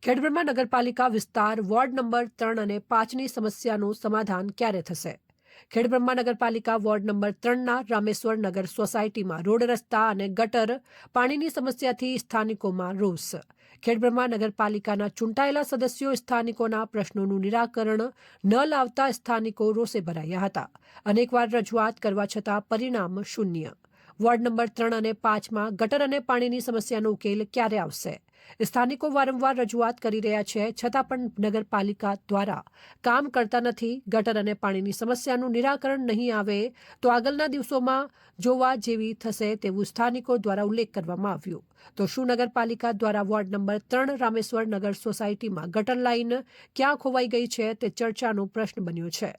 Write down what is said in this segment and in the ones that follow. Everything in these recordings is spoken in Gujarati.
ખેડબ્રહ્મા નગરપાલિકા વિસ્તાર વોર્ડ નંબર 3 અને 5ની સમસ્યાનું સમાધાન ક્યારે થશે? ખેડબ્રહ્મા નગરપાલિકા વોર્ડ નંબર 3ના રામેશ્વર નગર સોસાયટીમાં રોડ રસ્તા અને ગટર પાણીની સમસ્યાથી સ્થાનિકોમાં રોષ. ખેડબ્રહ્મા નગરપાલિકાના ચૂંટાયેલા સદસ્યો સ્થાનિકોના પ્રશ્નોનું નિરાકરણ ન લાવતા સ્થાનિકો રોષે ભરાયા હતા. અનેકવાર રજૂઆત કરવા છતાં પરિણામ શૂન્ય. વોર્ડ નંબર 3 અને 5માં ગટર અને પાણીની સમસ્યાનો ઉકેલ ક્યારે આવશે? સ્થાનિકો વારંવાર રજૂઆત કરી રહ્યા છે, છતાં પણ નગરપાલિકા દ્વારા કામ કરતા નથી. ગટર અને પાણીની સમસ્યાનું નિરાકરણ નહીં આવે તો આગળના દિવસોમાં જોવા જેવી થશે તેવું સ્થાનિકો દ્વારા ઉલ્લેખ કરવામાં આવ્યો. તો શું નગરપાલિકા દ્વારા વોર્ડ નંબર 3 રામેશ્વર નગર સોસાયટીમાં ગટર લાઇન ક્યાં ખોવાઈ ગઈ છે તે ચર્ચાનો પ્રશ્ન બન્યો છે.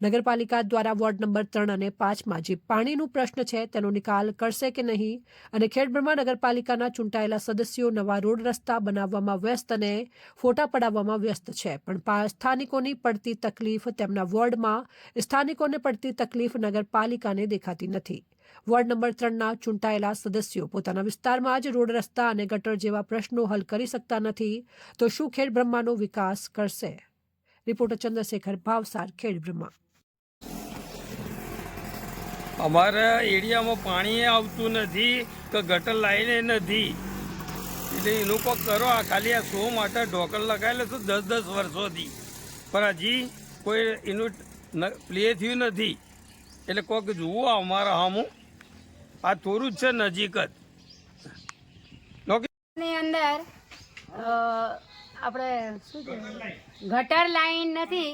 નગરપાલિકા દ્વારા વોર્ડ નંબર 3 અને 5માં જે પાણીનું પ્રશ્ન છે તેનો નિકાલ કરશે કે નહીં? અને ખેડબ્રહ્મા નગરપાલિકાના ચૂંટાયેલા સદસ્યો નવા રોડ રસ્તા બનાવવામાં વ્યસ્ત અને ફોટા પડાવવામાં વ્યસ્ત છે, પણ સ્થાનિકોની પડતી તકલીફ તેમના વોર્ડમાં સ્થાનિકોને પડતી તકલીફ નગરપાલિકાને દેખાતી નથી. વોર્ડ નંબર 3ના ચૂંટાયેલા સદસ્યો પોતાના વિસ્તારમાં જ રોડ રસ્તા અને ગટર જેવા પ્રશ્નો હલ કરી શકતા નથી, તો શું ખેડબ્રહ્માનો વિકાસ કરશે? રિપોર્ટર ચંદ્રશેખર ભાવસાર, ખેડબ્રહ્મા. અમારા એરિયામાં પાણી આવતું નથી કે ગટર લાઈને નથી, એટલે એનું કોઈ કરો. આ ખાલી આ શો માટે ઢોકળ લગાવેલું હતું 10-10 વર્ષોથી, પણ હજી કોઈ એનું પ્લે થયું નથી. એટલે કોઈક જુઓ અમારા સામું, આ થોડું જ છે નજીક જ. ની અંદર આપણે શું કહેવાય, ગટર લાઈન નથી,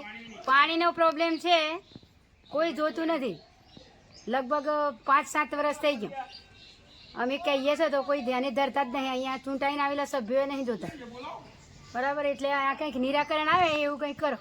પાણીનો પ્રોબ્લેમ છે, કોઈ જોતું નથી. લગભગ 5-7 વર્ષ થઈ ગયું અમે કહીએ છીએ તો કોઈ ધ્યાને ધરતા જ નહીં. અહીંયા ચૂંટાઈને આવેલા સભ્યોએ નહીં જોતા, બરાબર. એટલે આ કંઈક નિરાકરણ આવે એવું કંઈક કરો.